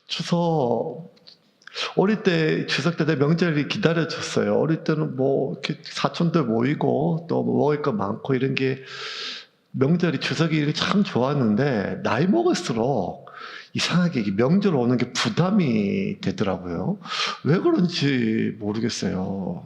추석, 어릴 때 추석 때 명절이 기다려졌어요. 어릴 때는 뭐 이렇게 사촌들 모이고 또 먹을 거 많고 이런 게 명절이 추석이 참 좋았는데 나이 먹을수록 이상하게 이게 명절 오는 게 부담이 되더라고요. 왜 그런지 모르겠어요.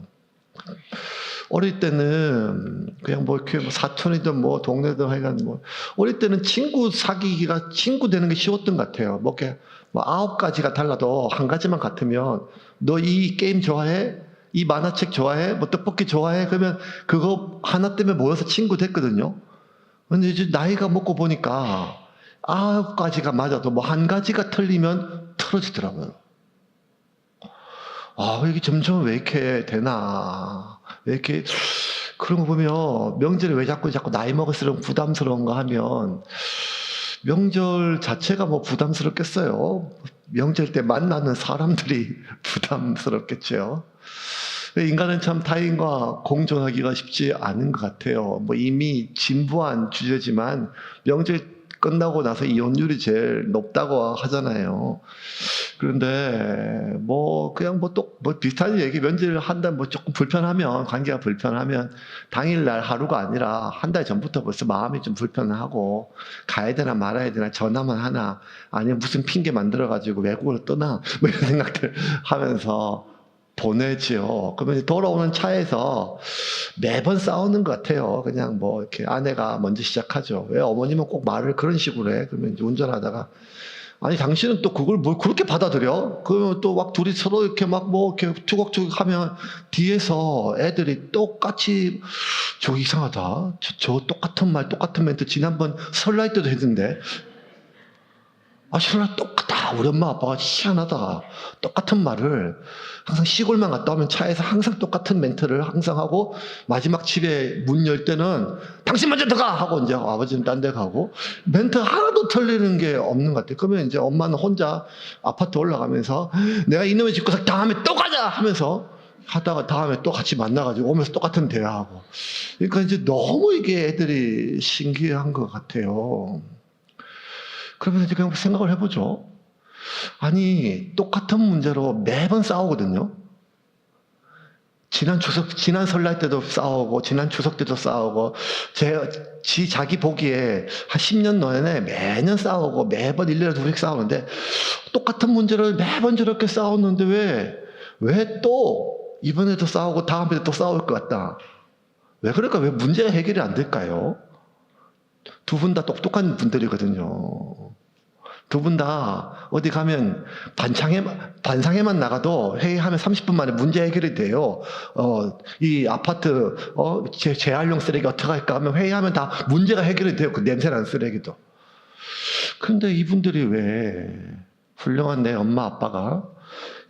어릴 때는 그냥 뭐 이렇게 뭐 사촌이든 뭐 동네든 하여간 뭐 어릴 때는 친구 사귀기가 친구 되는 게 쉬웠던 것 같아요. 뭐 이렇게 뭐 9가지가 달라도 한 가지만 같으면 너 이 게임 좋아해? 이 만화책 좋아해? 뭐 떡볶이 좋아해? 그러면 그거 하나 때문에 모여서 친구 됐거든요. 근데 이제 나이가 먹고 보니까 9가지가 맞아도 뭐 한 가지가 틀리면 틀어지더라고요. 이게 점점 왜 이렇게 되나. 왜 이렇게, 그런 거 보면 명절에 왜 자꾸 나이 먹을수록 부담스러운가 하면 명절 자체가 뭐 부담스럽겠어요. 명절 때 만나는 사람들이 부담스럽겠죠. 인간은 참 타인과 공존하기가 쉽지 않은 것 같아요. 뭐 이미 진부한 주제지만 명절 끝나고 나서 이혼율이 제일 높다고 하잖아요. 그런데 뭐 그냥 뭐 비슷한 얘기, 면제를 한다 뭐 조금 불편하면, 관계가 불편하면 당일날 하루가 아니라 한 달 전부터 벌써 마음이 좀 불편하고 가야 되나 말아야 되나, 전화만 하나 아니면 무슨 핑계 만들어 가지고 외국으로 떠나 뭐 이런 생각들 하면서 보내지요. 그러면 돌아오는 차에서 매번 싸우는 것 같아요. 그냥 뭐 이렇게 아내가 먼저 시작하죠. 왜 어머님은 꼭 말을 그런 식으로 해? 그러면 이제 운전하다가, 아니 당신은 또 그걸 뭘 그렇게 받아들여? 그러면 또 막 둘이 서로 이렇게 막 뭐 이렇게 투걱투걱 하면 뒤에서 애들이 똑같이, 저거 이상하다. 저 똑같은 말 똑같은 멘트 지난번 설날 때도 했는데, 설날 똑같다. 우리 엄마 아빠가 희한하다. 똑같은 말을 항상 시골만 갔다 오면 차에서 항상 똑같은 멘트를 항상 하고, 마지막 집에 문 열 때는 당신 먼저 들어가! 하고 이제 아버지는 딴 데 가고, 멘트 하나도 틀리는 게 없는 것 같아요. 그러면 이제 엄마는 혼자 아파트 올라가면서 내가 이놈의 집구석 다음에 또 가자! 하면서 하다가 다음에 또 같이 만나가지고 오면서 똑같은 대화하고. 그러니까 이제 너무 이게 애들이 신기한 것 같아요. 그러면서 이제 그냥 생각을 해보죠. 아니, 똑같은 문제로 매번 싸우거든요. 지난 설날 때도 싸우고, 지난 추석 때도 싸우고, 자기 보기에 한 10년 내내 매년 싸우고, 매번 1년에 2씩 싸우는데, 똑같은 문제를 매번 저렇게 싸웠는데 왜 또 이번에도 싸우고 다음에도 또 싸울 것 같다. 왜 그럴까? 왜 문제가 해결이 안 될까요? 두 분 다 똑똑한 분들이거든요. 두 분 다 어디 가면 반상회만 나가도 회의하면 30분 만에 문제 해결이 돼요. 이 아파트 재활용 쓰레기 어떻게 할까 하면 회의하면 다 문제가 해결이 돼요. 그 냄새나는 쓰레기도. 그런데 이분들이 왜, 훌륭한 내 엄마 아빠가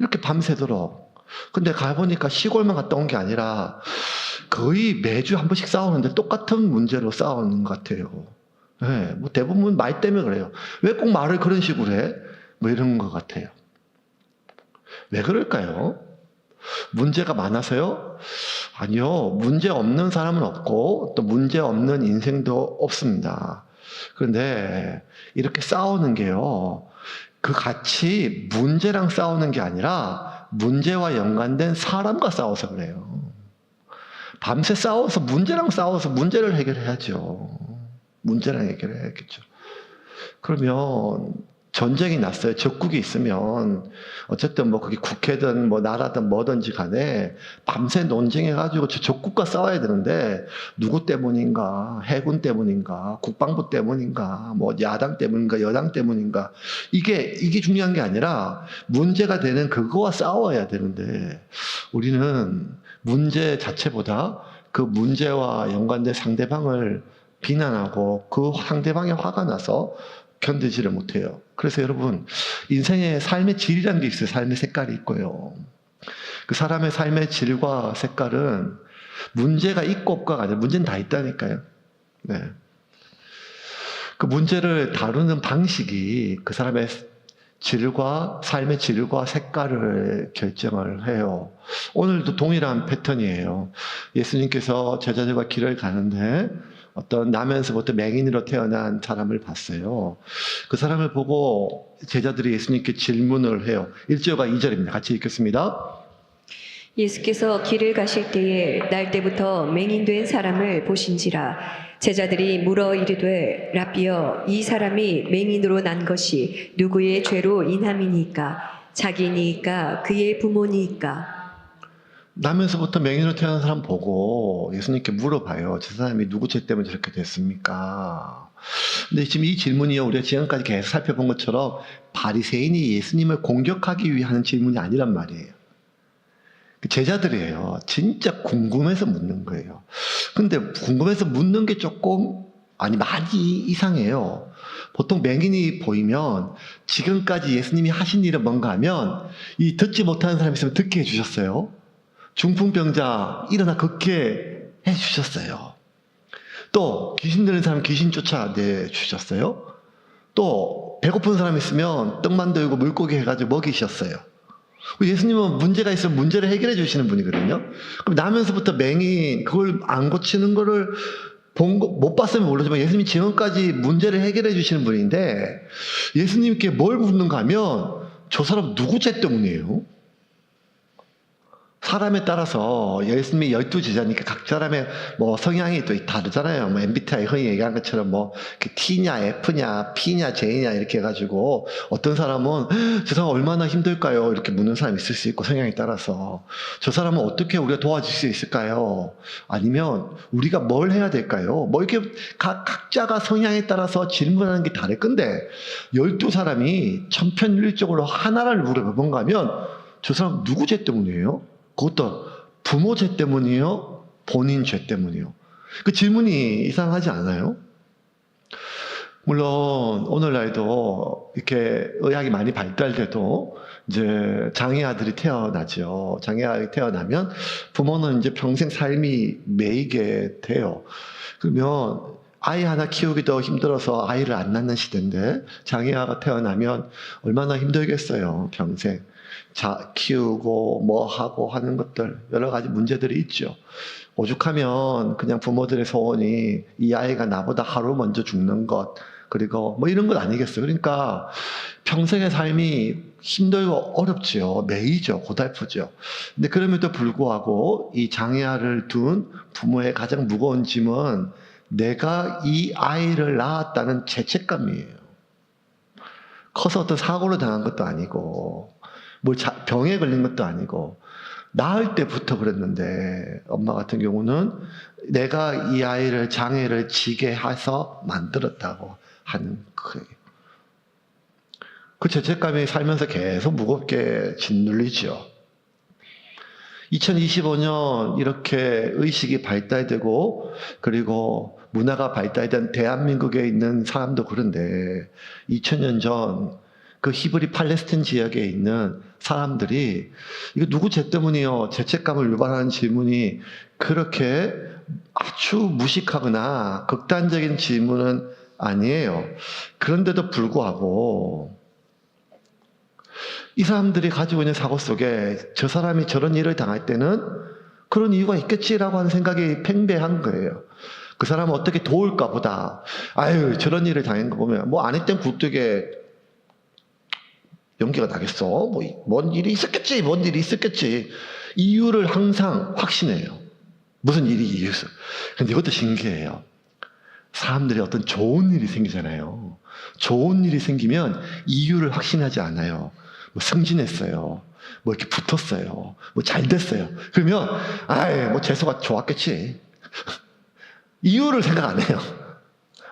이렇게 밤새도록, 근데 가보니까 시골만 갔다 온 게 아니라 거의 매주 한 번씩 싸우는데 똑같은 문제로 싸우는 것 같아요. 네, 뭐 대부분 말 때문에 그래요. 왜 꼭 말을 그런 식으로 해? 뭐 이런 것 같아요. 왜 그럴까요? 문제가 많아서요? 아니요. 문제 없는 사람은 없고 또 문제 없는 인생도 없습니다. 그런데 이렇게 싸우는 게요, 그 같이 문제랑 싸우는 게 아니라 문제와 연관된 사람과 싸워서 그래요. 밤새 싸워서, 문제랑 싸워서 문제를 해결해야죠. 문제랑 해결해야겠죠. 그러면 전쟁이 났어요. 적국이 있으면 어쨌든 뭐 그게 국회든 뭐 나라든 뭐든지 간에 밤새 논쟁해가지고 저 적국과 싸워야 되는데, 누구 때문인가? 해군 때문인가? 국방부 때문인가? 뭐 야당 때문인가? 여당 때문인가? 이게 중요한 게 아니라 문제가 되는 그거와 싸워야 되는데, 우리는 문제 자체보다 그 문제와 연관된 상대방을 비난하고 그 상대방이 화가 나서 견디지를 못해요. 그래서 여러분, 인생의 삶의 질이라는 게 있어요. 삶의 색깔이 있고요. 그 사람의 삶의 질과 색깔은 문제가 있고 없고가 아니라 문제는 다 있다니까요. 네. 그 문제를 다루는 방식이 그 사람의 질과, 삶의 질과 색깔을 결정을 해요. 오늘도 동일한 패턴이에요. 예수님께서 제자들과 길을 가는데 어떤 나면서부터 맹인으로 태어난 사람을 봤어요. 그 사람을 보고 제자들이 예수님께 질문을 해요. 1절과 2절입니다. 같이 읽겠습니다. 예수께서 길을 가실 때에 날 때부터 맹인된 사람을 보신지라. 제자들이 물어 이르되 라비여, 이 사람이 맹인으로 난 것이 누구의 죄로 인함이니까? 자기니까 그의 부모니까? 나면서부터 맹인으로 태어난 사람 보고 예수님께 물어봐요. 저 사람이 누구 죄 때문에 저렇게 됐습니까? 근데 지금 이 질문이요, 우리가 지금까지 계속 살펴본 것처럼 바리새인이 예수님을 공격하기 위해 하는 질문이 아니란 말이에요. 제자들이에요. 진짜 궁금해서 묻는 거예요. 근데 궁금해서 묻는 게 많이 이상해요. 보통 맹인이 보이면 지금까지 예수님이 하신 일은 뭔가 하면 이 듣지 못하는 사람이 있으면 듣게 해주셨어요. 중풍병자 일어나 걷게 해주셨어요. 또 귀신 들린 사람 귀신 쫓아내 주셨어요. 또 배고픈 사람 있으면 떡 만들고 물고기 해가지고 먹이셨어요. 예수님은 문제가 있으면 문제를 해결해 주시는 분이거든요. 그럼 나면서부터 맹인 그걸 안 고치는 거를 못 봤으면 모르지만 예수님이 지금까지 문제를 해결해 주시는 분인데 예수님께 뭘 묻는가 하면 저 사람 누구 죄 때문이에요? 사람에 따라서 예수님이 12제자니까 각 사람의 성향이 또 다르잖아요. MBTI 흔히 얘기하는 것처럼 T냐, F냐, P냐, J냐 이렇게 해가지고 어떤 사람은 저 사람 얼마나 힘들까요? 이렇게 묻는 사람이 있을 수 있고 성향에 따라서 저 사람은 어떻게 우리가 도와줄 수 있을까요? 아니면 우리가 뭘 해야 될까요? 이렇게 각자가 성향에 따라서 질문하는 게 다를 건데 12사람이 천편일률적으로 하나를 물어본가 하면 저 사람 누구 죄 때문이에요? 그것도 부모 죄 때문이요? 본인 죄 때문이요? 그 질문이 이상하지 않아요? 물론 오늘날도 이렇게 의학이 많이 발달돼도 이제 장애아들이 태어나죠. 장애아들이 태어나면 부모는 이제 평생 삶이 매이게 돼요. 그러면 아이 하나 키우기도 힘들어서 아이를 안 낳는 시대인데 장애아가 태어나면 얼마나 힘들겠어요, 평생. 키우고 하고 하는 것들 여러 가지 문제들이 있죠. 오죽하면 그냥 부모들의 소원이 이 아이가 나보다 하루 먼저 죽는 것 그리고 이런 것 아니겠어요. 그러니까 평생의 삶이 힘들고 어렵죠. 매이죠. 고달프죠. 근데 그럼에도 불구하고 이 장애아를 둔 부모의 가장 무거운 짐은 내가 이 아이를 낳았다는 죄책감이에요. 커서 어떤 사고를 당한 것도 아니고 병에 걸린 것도 아니고 낳을 때부터 그랬는데 엄마 같은 경우는 내가 이 아이를 장애를 지게 해서 만들었다고 하는 거예요. 그 죄책감이 살면서 계속 무겁게 짓눌리죠. 2025년 이렇게 의식이 발달되고 그리고 문화가 발달된 대한민국에 있는 사람도 그런데 2000년 전 그 히브리 팔레스틴 지역에 있는 사람들이 이거 누구 죄 때문이요? 죄책감을 유발하는 질문이 그렇게 아주 무식하거나 극단적인 질문은 아니에요. 그런데도 불구하고 이 사람들이 가지고 있는 사고 속에 저 사람이 저런 일을 당할 때는 그런 이유가 있겠지라고 하는 생각이 팽배한 거예요. 그 사람을 어떻게 도울까 보다 저런 일을 당한 거 보면 안 했던 굴뚝에 연기가 나겠어. 뭔 일이 있었겠지. 이유를 항상 확신해요. 무슨 일이 이유였어. 근데 이것도 신기해요. 사람들이 어떤 좋은 일이 생기잖아요. 좋은 일이 생기면 이유를 확신하지 않아요. 승진했어요. 이렇게 붙었어요. 잘 됐어요. 그러면 재수가 좋았겠지. 이유를 생각 안 해요.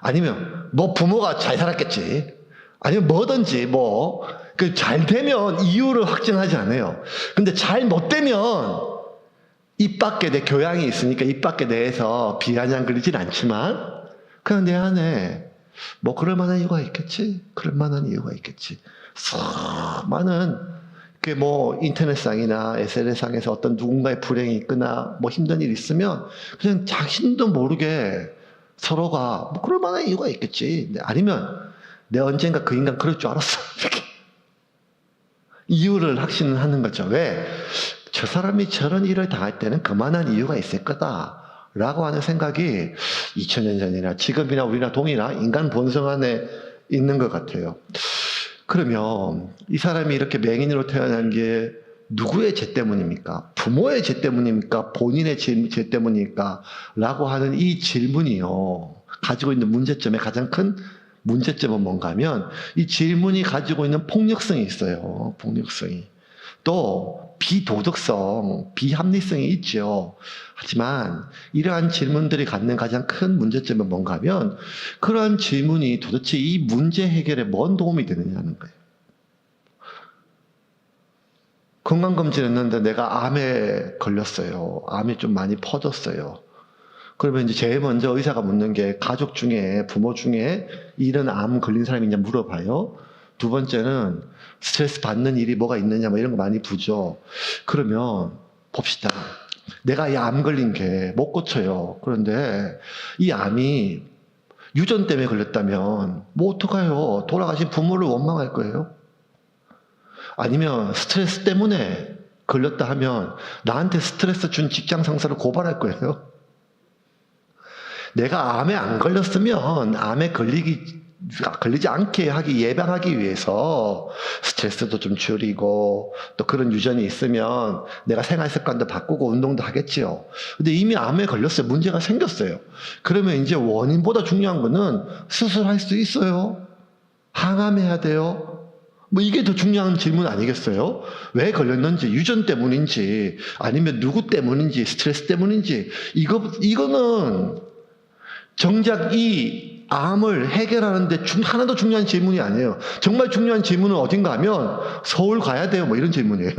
아니면 부모가 잘 살았겠지. 아니면 뭐든지 잘 되면 이유를 확증하지 않아요. 근데 잘 못 되면 입 밖에 내 교양이 있으니까 입 밖에 내에서 비아냥 거리진 않지만 그냥 내 안에 그럴 만한 이유가 있겠지. 그럴 만한 이유가 있겠지. 많은 인터넷상이나 SNS상에서 어떤 누군가의 불행이 있거나 힘든 일이 있으면 그냥 자신도 모르게 서로가 그럴 만한 이유가 있겠지. 아니면 내 언젠가 그 인간 그럴 줄 알았어. 이렇게 이유를 확신하는 거죠. 왜? 저 사람이 저런 일을 당할 때는 그만한 이유가 있을 거다 라고 하는 생각이 2000년 전이나 지금이나 우리나 동이나 인간 본성 안에 있는 것 같아요. 그러면 이 사람이 이렇게 맹인으로 태어난 게 누구의 죄 때문입니까? 부모의 죄 때문입니까? 본인의 죄 때문입니까? 라고 하는 이 질문이요, 가지고 있는 문제점의 가장 큰 문제점은 뭔가 하면 이 질문이 가지고 있는 폭력성이 있어요. 폭력성이. 또 비도덕성, 비합리성이 있죠. 하지만 이러한 질문들이 갖는 가장 큰 문제점은 뭔가 하면 그러한 질문이 도대체 이 문제 해결에 뭔 도움이 되느냐는 거예요. 건강검진 했는데 내가 암에 걸렸어요. 암이 좀 많이 퍼졌어요. 그러면 이제 제일 먼저 의사가 묻는 게 가족 중에, 부모 중에 이런 암 걸린 사람이 있냐 물어봐요. 두 번째는 스트레스 받는 일이 뭐가 있느냐 뭐 이런 거 많이 보죠. 그러면 봅시다. 내가 이 암 걸린 게 못 고쳐요. 그런데 이 암이 유전 때문에 걸렸다면 뭐 어떡해요? 돌아가신 부모를 원망할 거예요? 아니면 스트레스 때문에 걸렸다 하면 나한테 스트레스 준 직장 상사를 고발할 거예요? 내가 암에 안 걸렸으면 암에 걸리지 않게 예방하기 위해서 스트레스도 좀 줄이고 또 그런 유전이 있으면 내가 생활 습관도 바꾸고 운동도 하겠지요. 근데 이미 암에 걸렸어요. 문제가 생겼어요. 그러면 이제 원인보다 중요한 거는 수술할 수 있어요? 항암해야 돼요? 뭐 이게 더 중요한 질문 아니겠어요? 왜 걸렸는지, 유전 때문인지, 아니면 누구 때문인지, 스트레스 때문인지, 이거는 정작 이 암을 해결하는데 하나도 중요한 질문이 아니에요. 정말 중요한 질문은 어딘가 하면 서울 가야 돼요. 뭐 이런 질문이에요.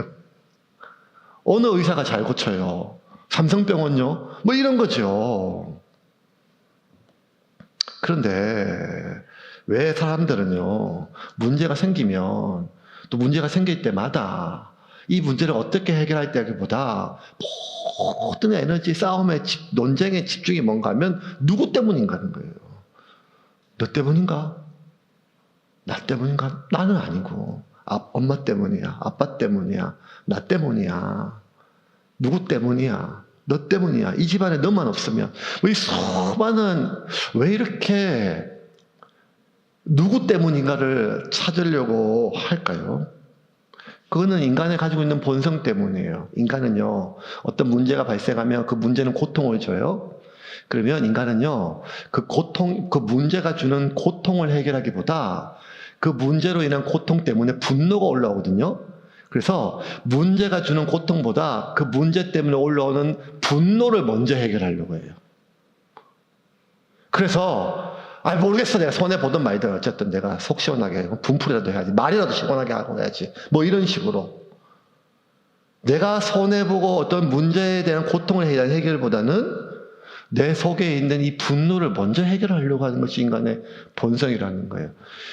어느 의사가 잘 고쳐요? 삼성병원요? 뭐 이런 거죠. 그런데 왜 사람들은요, 문제가 생기면 또 문제가 생길 때마다 이 문제를 어떻게 해결할 때보다 모든 에너지 싸움의 논쟁의 집중이 뭔가 하면 누구 때문인가 하는 거예요. 너 때문인가? 나 때문인가? 나는 아니고 엄마 때문이야, 아빠 때문이야, 나 때문이야, 누구 때문이야, 너 때문이야. 이 집안에 너만 없으면 이 수많은, 왜 이렇게 누구 때문인가를 찾으려고 할까요? 그거는 인간이 가지고 있는 본성 때문이에요. 인간은요, 어떤 문제가 발생하면 그 문제는 고통을 줘요. 그러면 인간은요, 그 문제가 주는 고통을 해결하기보다 그 문제로 인한 고통 때문에 분노가 올라오거든요. 그래서 문제가 주는 고통보다 그 문제 때문에 올라오는 분노를 먼저 해결하려고 해요. 그래서 모르겠어. 내가 손해보든 말든 어쨌든 내가 속 시원하게 분풀이라도 해야지. 말이라도 시원하게 하고 해야지. 뭐 이런 식으로. 내가 손해보고 어떤 문제에 대한 고통을 해결보다는 내 속에 있는 이 분노를 먼저 해결하려고 하는 것이 인간의 본성이라는 거예요.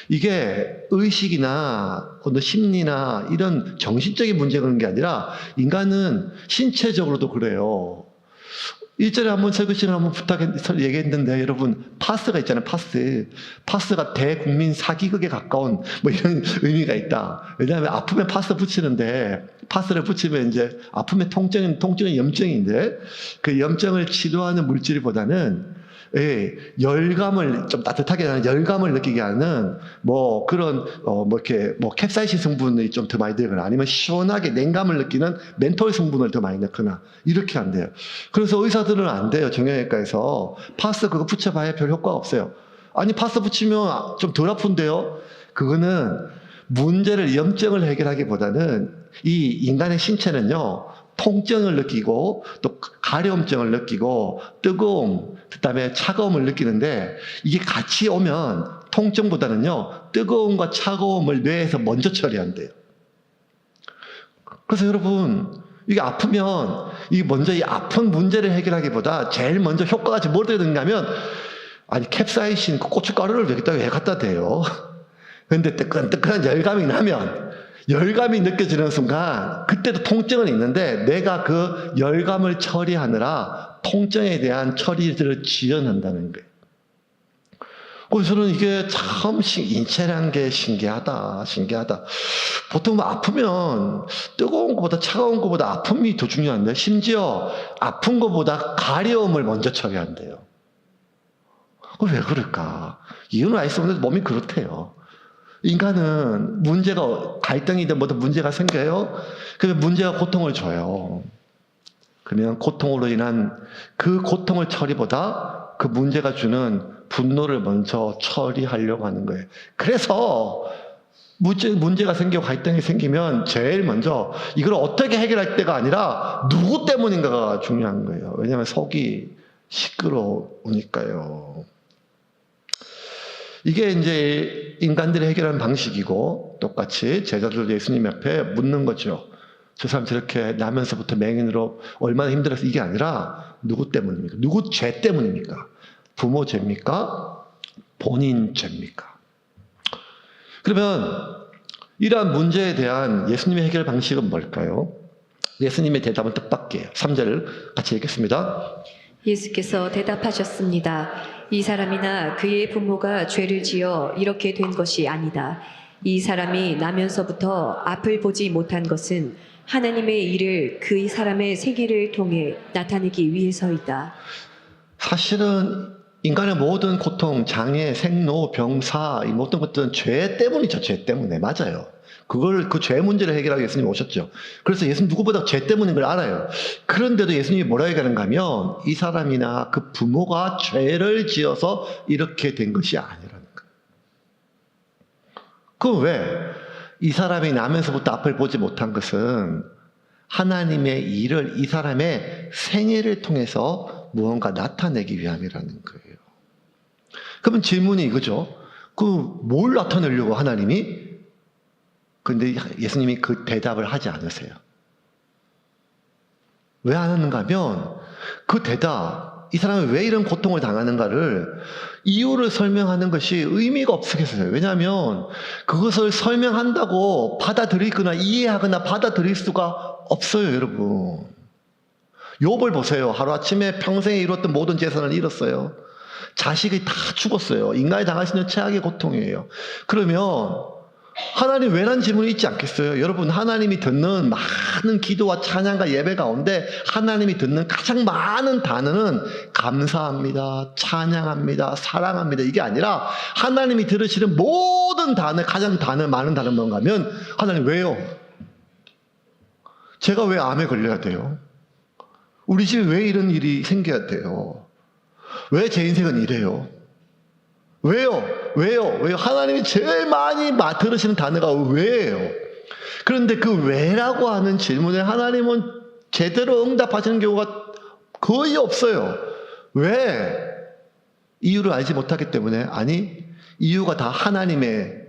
이게 의식이나 어떤 심리나 이런 정신적인 문제가 그런 게 아니라 인간은 신체적으로도 그래요. 일전에 한번 설교시간 한번 얘기했는데, 여러분, 파스가 있잖아요, 파스. 파스가 대국민 사기극에 가까운 뭐 이런 의미가 있다. 왜냐하면 아프면 파스 붙이는데, 파스를 붙이면 이제 아프면 통증은 염증인데, 그 염증을 치료하는 물질보다는 열감을 좀 따뜻하게 하는, 열감을 느끼게 하는 뭐 그런 이렇게 캡사이신 성분이 좀 더 많이 들거나 아니면 시원하게 냉감을 느끼는 멘톨 성분을 더 많이 넣거나 이렇게 한대요. 그래서 의사들은 안 돼요. 정형외과에서 파스 그거 붙여봐야 별 효과가 없어요. 아니, 파스 붙이면 좀 덜 아픈데요. 그거는 문제를, 염증을 해결하기보다는 이 인간의 신체는요, 통증을 느끼고 또 가려움증을 느끼고 뜨거움, 그다음에 차가움을 느끼는데, 이게 같이 오면 통증보다는요, 뜨거움과 차가움을 뇌에서 먼저 처리한대요. 그래서 여러분, 이게 아프면 이 먼저 이 아픈 문제를 해결하기보다 제일 먼저 효과가 뭘 돼야 되냐면, 캡사이신 고춧가루를 여기다 왜 갖다 대요? 근데 뜨끈뜨끈한 열감이 나면, 열감이 느껴지는 순간 그때도 통증은 있는데 내가 그 열감을 처리하느라 통증에 대한 처리들을 지연한다는 거예요. 그래서 저는 이게 참 인체라는 게 신기하다. 보통 뭐 아프면 뜨거운 것보다 차가운 것보다 아픔이 더 중요한데 심지어 아픈 것보다 가려움을 먼저 처리한대요. 왜 그럴까? 이유는 알 수 없는데 몸이 그렇대요. 인간은 문제가 갈등이든 뭐든 문제가 생겨요. 그러면 문제가 고통을 줘요. 그러면 고통으로 인한 그 고통을 처리보다 그 문제가 주는 분노를 먼저 처리하려고 하는 거예요. 그래서 문제가 생기고 갈등이 생기면 제일 먼저 이걸 어떻게 해결할 때가 아니라 누구 때문인가가 중요한 거예요. 왜냐하면 속이 시끄러우니까요. 이게 이제 인간들이 해결하는 방식이고 똑같이 제자들도 예수님 앞에 묻는 거죠. 저 사람 저렇게 나면서부터 맹인으로 얼마나 힘들어서 이게 아니라 누구 때문입니까? 누구 죄 때문입니까? 부모 죄입니까? 본인 죄입니까? 그러면 이러한 문제에 대한 예수님의 해결 방식은 뭘까요? 예수님의 대답은 뜻밖이에요. 3절을 같이 읽겠습니다. 예수께서 대답하셨습니다. 이 사람이나 그의 부모가 죄를 지어 이렇게 된 것이 아니다. 이 사람이 나면서부터 앞을 보지 못한 것은 하나님의 일을 그 사람의 생애를 통해 나타내기 위해서이다. 사실은 인간의 모든 고통, 장애, 생로, 병사, 이 모든 것들은 죄 때문이죠. 죄 때문에. 맞아요. 그 죄 문제를 해결하기 예수님이 오셨죠. 그래서 예수님 누구보다 죄 때문인 걸 알아요. 그런데도 예수님이 뭐라 얘기하는가 하면 이 사람이나 그 부모가 죄를 지어서 이렇게 된 것이 아니라는 거예요. 그럼 왜? 이 사람이 나면서부터 앞을 보지 못한 것은 하나님의 일을 이 사람의 생애를 통해서 무언가 나타내기 위함이라는 거예요. 그러면 질문이 이거죠. 뭘 나타내려고 하나님이? 근데 예수님이 그 대답을 하지 않으세요. 왜 안 하는가 하면 그 대답, 이 사람이 왜 이런 고통을 당하는가를 이유를 설명하는 것이 의미가 없겠어요. 왜냐하면 그것을 설명한다고 받아들이거나 이해하거나 받아들일 수가 없어요, 여러분. 욥을 보세요. 하루아침에 평생에 이뤘던 모든 재산을 잃었어요. 자식이 다 죽었어요. 인간이 당할 수 있는 최악의 고통이에요. 그러면 하나님 왜라는 질문이 있지 않겠어요? 여러분, 하나님이 듣는 많은 기도와 찬양과 예배 가운데 하나님이 듣는 가장 많은 단어는 감사합니다, 찬양합니다, 사랑합니다 이게 아니라 하나님이 들으시는 모든 단어, 가장 많은 단어 뭔가 하면 하나님 왜요? 제가 왜 암에 걸려야 돼요? 우리 집에 왜 이런 일이 생겨야 돼요? 왜 제 인생은 이래요? 왜요? 하나님이 제일 많이 들으시는 단어가 왜예요? 그런데 그 왜라고 하는 질문에 하나님은 제대로 응답하시는 경우가 거의 없어요. 왜? 이유를 알지 못하기 때문에? 아니, 이유가 다 하나님의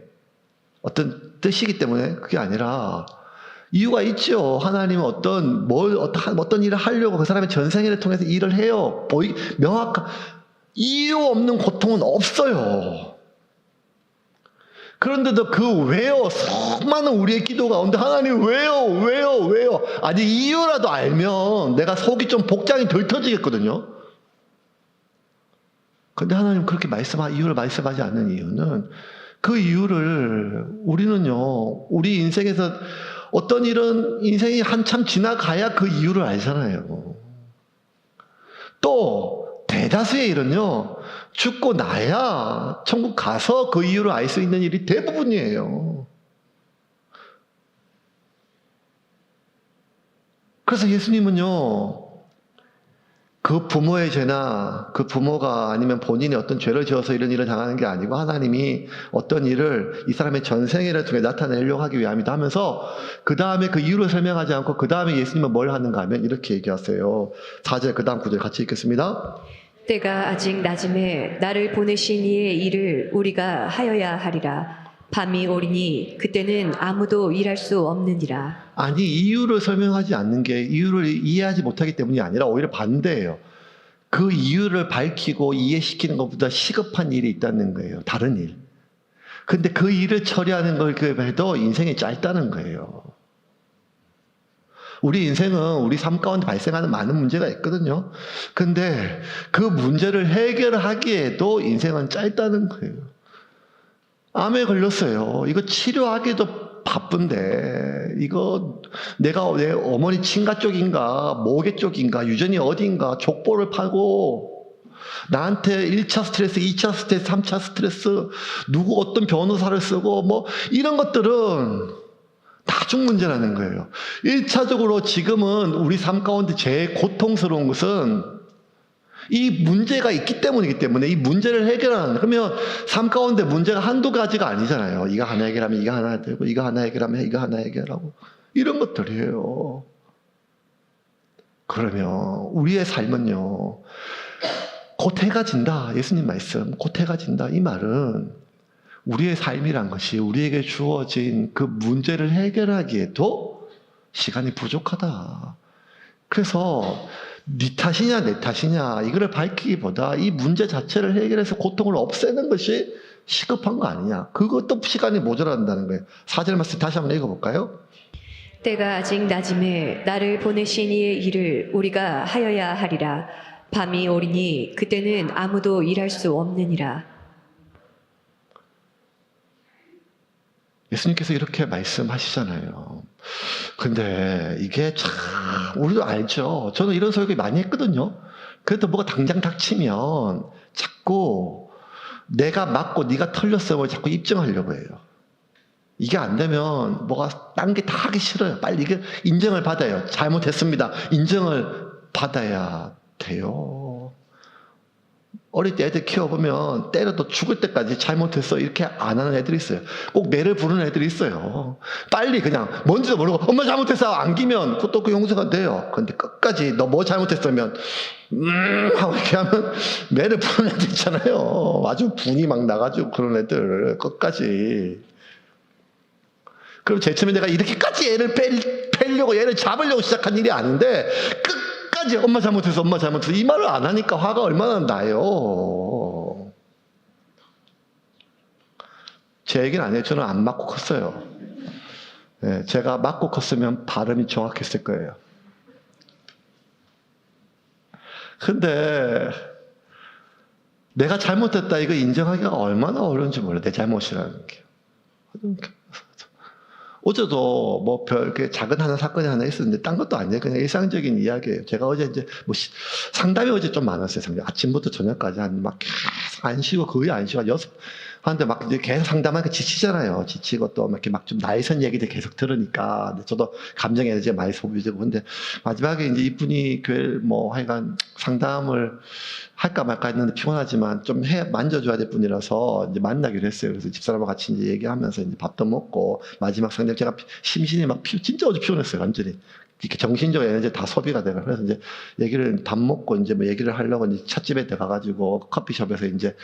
어떤 뜻이기 때문에 그게 아니라 이유가 있죠. 하나님은 어떤 일을 하려고 그 사람의 전생애를 통해서 일을 해요. 명확한 이유 없는 고통은 없어요. 그런데도 그 왜요? 수많은 우리의 기도 가운데 하나님 왜요? 아니 이유라도 알면 내가 속이 좀 복장이 덜 터지겠거든요. 그런데 하나님 그렇게 이유를 말씀하지 않는 이유는 그 이유를 우리는요. 우리 인생에서 어떤 일은 인생이 한참 지나가야 그 이유를 알잖아요. 또 대다수의 일은요. 죽고 나야 천국 가서 그 이유를 알 수 있는 일이 대부분이에요. 그래서 예수님은요. 그 부모의 죄나 그 부모가 아니면 본인이 어떤 죄를 지어서 이런 일을 당하는 게 아니고 하나님이 어떤 일을 이 사람의 전생애를 통해 나타내려고 하기 위함이다 하면서 그 다음에 그 이유를 설명하지 않고 그 다음에 예수님은 뭘 하는가 하면 이렇게 얘기하세요. 4절 그 다음 9절 같이 읽겠습니다. 때가 아직 낮음에 나를 보내신 이의 일을 우리가 하여야 하리라. 밤이 오리니 그때는 아무도 일할 수 없느니라. 아니 이유를 설명하지 않는 게 이유를 이해하지 못하기 때문이 아니라 오히려 반대예요. 그 이유를 밝히고 이해시키는 것보다 시급한 일이 있다는 거예요. 다른 일. 근데 그 일을 처리하는 걸 해도 인생이 짧다는 거예요. 우리 인생은 우리 삶 가운데 발생하는 많은 문제가 있거든요. 근데 그 문제를 해결하기에도 인생은 짧다는 거예요. 암에 걸렸어요. 이거 치료하기도 바쁜데, 이거 내가 내 어머니 친가 쪽인가, 모계 쪽인가, 유전이 어딘가, 족보를 파고, 나한테 1차 스트레스, 2차 스트레스, 3차 스트레스, 누구 어떤 변호사를 쓰고, 뭐, 이런 것들은 나중 문제라는 거예요. 1차적으로 지금은 우리 삶 가운데 제일 고통스러운 것은 이 문제가 있기 때문이기 때문에 이 문제를 해결하는, 그러면 삶 가운데 문제가 한두 가지가 아니잖아요. 이거 하나 해결하면 이거 하나 되고, 이거 하나 해결하면 이거 하나 해결하고, 이런 것들이에요. 그러면 우리의 삶은요, 곧 해가 진다. 예수님 말씀, 곧 해가 진다. 이 말은 우리의 삶이란 것이 우리에게 주어진 그 문제를 해결하기에도 시간이 부족하다. 그래서 네 탓이냐 내 탓이냐 이거를 밝히기보다 이 문제 자체를 해결해서 고통을 없애는 것이 시급한 거 아니냐. 그것도 시간이 모자란다는 거예요. 4절 말씀 다시 한번 읽어볼까요? 때가 아직 낮음에 나를 보내신 이의 일을 우리가 하여야 하리라. 밤이 오리니 그때는 아무도 일할 수 없느니라. 예수님께서 이렇게 말씀하시잖아요. 근데 이게 참 우리도 알죠. 저는 이런 설교 많이 했거든요. 그래도 뭐가 당장 닥치면 자꾸 내가 맞고 네가 틀렸음을 자꾸 입증하려고 해요. 이게 안 되면 뭐가 딴 게 다 하기 싫어요. 빨리 이게 인정을 받아요. 잘못했습니다. 인정을 받아야 돼요. 어릴 때 애들 키워보면 때려도 죽을 때까지 잘못했어 이렇게 안 하는 애들이 있어요. 꼭 매를 부르는 애들이 있어요. 빨리 그냥 뭔지도 모르고 엄마 잘못했어 안기면 그것도 그 용서가 돼요. 근데 끝까지 너 뭐 잘못했으면 하고 이렇게 하면 매를 부르는 애들 있잖아요. 아주 분이 막 나가지고 그런 애들 끝까지. 그럼 제처음에 내가 이렇게까지 애를 빼려고 얘를 잡으려고 시작한 일이 아닌데 끝까지 엄마 잘못했어 엄마 잘못했어 이 말을 안 하니까 화가 얼마나 나요. 제 얘기는 아니에요. 저는 안 맞고 컸어요. 네, 제가 맞고 컸으면 발음이 정확했을 거예요. 근데 내가 잘못했다 이거 인정하기가 얼마나 어려운지 몰라요. 내 잘못이라는 게. 어제도 뭐 별 작은 하나 사건이 하나 있었는데 딴 것도 아니에요. 그냥 일상적인 이야기예요. 제가 어제 이제 뭐 상담이 어제 좀 많았어요. 상담. 아침부터 저녁까지 한 막 계속 안 쉬고 거의 안 쉬고 하는데 막 이제 계속 상담하니까 지치잖아요. 지치고 또 막 이렇게 막 좀 나이선 얘기들 계속 들으니까 저도 감정 에너지가 많이 소비되고 근데 마지막에 이제 이분이 교회 뭐 하여간 상담을 할까 말까 했는데 피곤하지만 좀 만져줘야 될 분이라서 이제 만나기로 했어요. 그래서 집사람과 같이 이제 얘기하면서 이제 밥도 먹고 마지막 상담 제가 심신이 막 진짜 어제 피곤했어요. 완전히. 이렇게 정신적 에너지 다 소비가 되고 그래서 이제 얘기를 밥 먹고 이제 뭐 얘기를 하려고 이제 찻집에 들어가가지고 커피숍에서 이제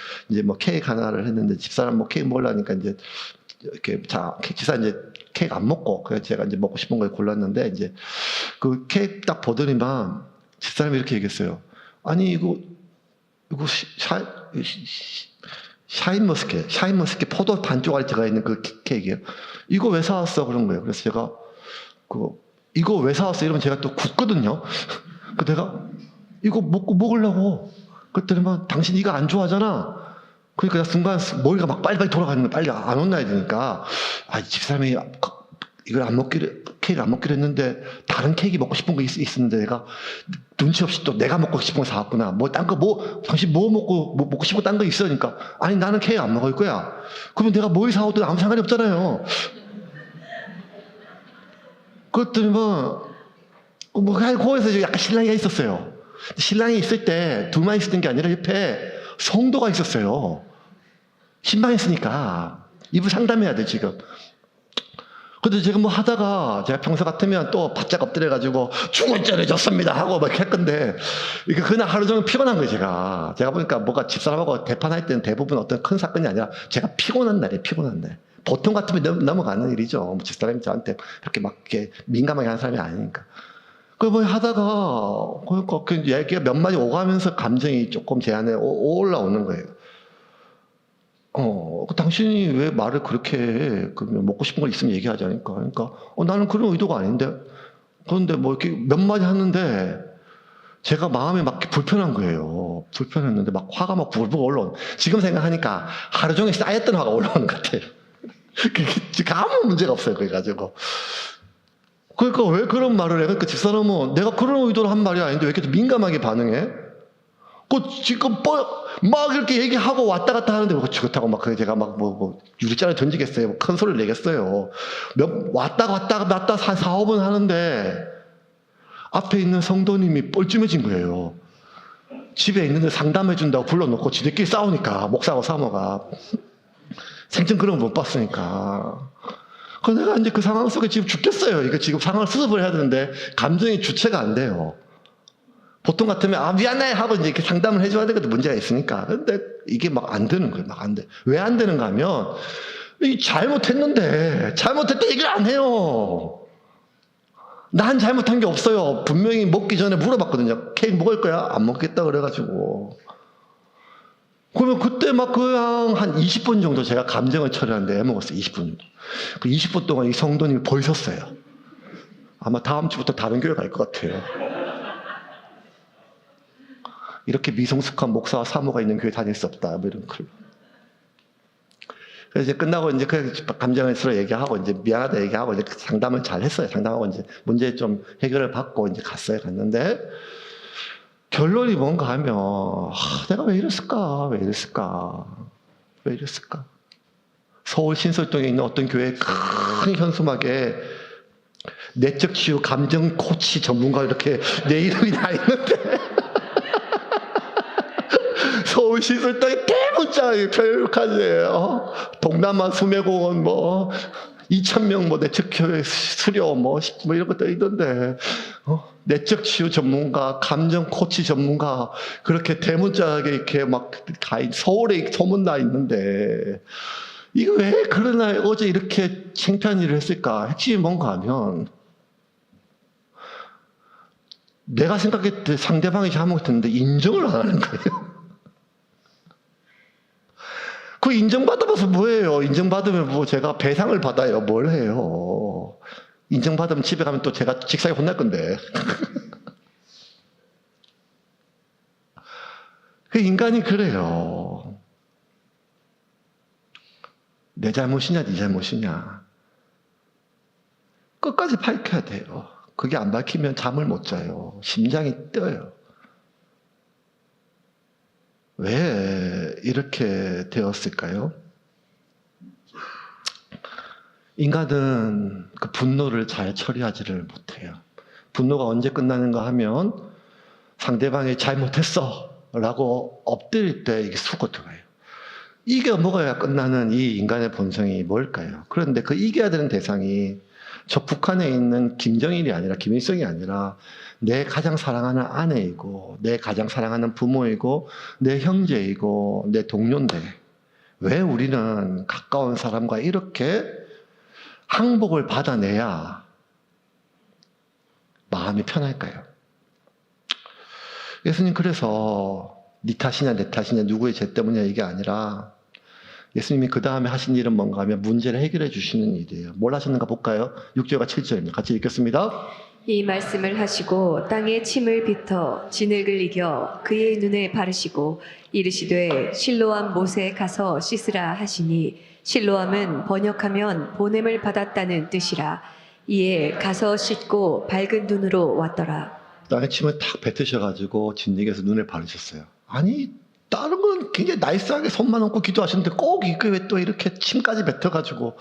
뭐 케이크 하나를 했는데 집사람 뭐 케이크 먹으려니까 이제 이렇게 집사 이제 케이크 안 먹고 그래서 제가 이제 먹고 싶은 걸 골랐는데 이제 그 케이크 딱 보더니만 집사람이 이렇게 얘기했어요. 아니 이거 샤인머스켓 포도 반쪽알이 들어가 있는 그 케이크예요. 이거 왜 사왔어? 그런 거예요. 그래서 제가 이거 왜 사왔어? 이러면 제가 또 굳거든요. 그 내가 이거 먹으려고. 그랬더니만 당신 이거 안 좋아하잖아. 그러니까 순간 머리가 막 빨리빨리 돌아가는 거야. 빨리 안 혼나야 되니까. 집사람이 이걸 케이크를 안 먹기로 했는데 다른 케이크 먹고 싶은 거 있었는데 내가 눈치 없이 또 내가 먹고 싶은 거 사왔구나. 당신 먹고 싶은 거 딴 거 있으니까. 아니 나는 케이크 안 먹을 거야. 그러면 내가 뭘 사오든 아무 상관이 없잖아요. 그랬더니 거기서 약간 신랑이가 있었어요. 신랑이 있을 때 둘만 있었던 게 아니라 옆에 성도가 있었어요. 신방했으니까 이분 상담해야 돼 지금. 근데 제가 뭐 하다가 제가 평소 같으면 또 바짝 엎드려가지고 죽을 죄를 졌습니다 하고 막 할 건데 이게 그날 하루 종일 피곤한 거예요. 제가 보니까 뭐가 집사람하고 대판할 때는 대부분 어떤 큰 사건이 아니라 제가 피곤한 날이에요. 피곤한 날. 보통 같으면 넘어가는 일이죠. 집사람이 저한테 그렇게 막 이렇게 민감하게 하는 사람이 아니니까. 뭐 하다가 그러니까 그 얘기가 몇 마디 오가면서 감정이 조금 제 안에 올라오는 거예요. 당신이 왜 말을 그렇게 해? 그러면 먹고 싶은 거 있으면 얘기하자니까. 그러니까 나는 그런 의도가 아닌데 그런데 뭐 이렇게 몇 마디 하는데 제가 마음이 막 불편한 거예요. 불편했는데 막 화가 막 불불 올라오는. 지금 생각하니까 하루 종일 쌓였던 화가 올라오는 것 같아요. 그게 지금 아무 문제가 없어요. 그래가지고. 그러니까 왜 그런 말을 해? 그러니까 집사람은 내가 그런 의도로 한 말이 아닌데 왜 이렇게 민감하게 반응해? 지금 막 이렇게 얘기하고 왔다 갔다 하는데 그렇다고 막 제가 막 뭐 유리잔을 던지겠어요? 뭐 큰 소리를 내겠어요? 왔다 갔다 한 4, 5분 하는데 앞에 있는 성도님이 뻘쭘해진 거예요. 집에 있는데 상담해준다고 불러놓고 지들끼리 싸우니까 목사하고 사모가 생전 그런 거 못 봤으니까. 그래서 내가 이제 그 상황 속에 지금 죽겠어요. 이거 지금 상황을 수습을 해야 되는데 감정이 주체가 안 돼요. 보통 같으면 미안해 하고 이제 이렇게 상담을 해줘야 되거든. 문제가 있으니까. 근데 이게 막 안 되는 거예요. 막 안 돼. 왜 안 되는가 하면 잘못했는데 잘못했다 얘기를 안 해요. 난 잘못한 게 없어요. 분명히 먹기 전에 물어봤거든요. 케이크 먹을 거야? 안 먹겠다 그래가지고. 그러면 그때 막 그냥 한 20분 정도 제가 감정을 처리하는데 애먹었어요. 20분 정도. 그 20분 동안 이 성도님이 벌섰어요. 아마 다음 주부터 다른 교회 갈 것 같아요. 이렇게 미성숙한 목사와 사모가 있는 교회 다닐 수 없다. 뭐 이런 글. 그래서 이제 끝나고 이제 그 감정을 서로 얘기하고 이제 미안하다 얘기하고 이제 상담을 잘 했어요. 상담하고 이제 문제 좀 해결을 받고 이제 갔는데 결론이 뭔가 하면 내가 왜 이랬을까? 서울 신설동에 있는 어떤 교회 큰 현수막에 내적 치유 감정 코치 전문가 이렇게 내 이름이 다 있는데 서울 신설동에 대문짝이 펼카지예요. 동남아 수매공원 뭐 2,000명 뭐 내적 교회 수료 뭐 이런 것도 있던데 내적 치유 전문가, 감정 코치 전문가 그렇게 대문짝에 이렇게 막 서울에 소문나 있는데 이거 왜 그런 날 어제 이렇게 창피한 일을 했을까? 핵심이 뭔가 하면 내가 생각했을 때 상대방이 잘못했는데 인정을 안 하는 거예요. 그 인정받아봐서 뭐예요? 인정받으면 뭐 제가 배상을 받아요. 뭘 해요? 인정받으면 집에 가면 또 제가 직사에 혼날 건데. 그 인간이 그래요. 내 잘못이냐, 네 잘못이냐. 끝까지 밝혀야 돼요. 그게 안 밝히면 잠을 못 자요. 심장이 뛰어요. 왜 이렇게 되었을까요? 인간은 그 분노를 잘 처리하지를 못해요. 분노가 언제 끝나는가 하면 상대방이 잘못했어 라고 엎드릴 때 이게 쑥 들어가요. 이겨 먹어야 끝나는 이 인간의 본성이 뭘까요? 그런데 그 이겨야 되는 대상이 저 북한에 있는 김정일이 아니라 김일성이 아니라 내 가장 사랑하는 아내이고 내 가장 사랑하는 부모이고 내 형제이고 내 동료인데 왜 우리는 가까운 사람과 이렇게 항복을 받아내야 마음이 편할까요? 예수님 그래서 네 탓이냐 내 탓이냐 누구의 죄 때문이냐 이게 아니라 예수님이 그 다음에 하신 일은 뭔가 하면 문제를 해결해 주시는 일이에요. 뭘 하셨는가 볼까요? 6절과 7절입니다. 같이 읽겠습니다. 이 말씀을 하시고 땅에 침을 빚어 진흙을 이겨 그의 눈에 바르시고 이르시되 실로암 못에 가서 씻으라 하시니 실로암은 번역하면 보냄을 받았다는 뜻이라. 이에 가서 씻고 밝은 눈으로 왔더라. 땅에 침을 탁 뱉으셔가지고 진흙에서 눈을 바르셨어요. 아니 다른 건 굉장히 나이스하게 손만 얹고 기도하시는데 꼭 이게 왜 또 이렇게 침까지 뱉어가지고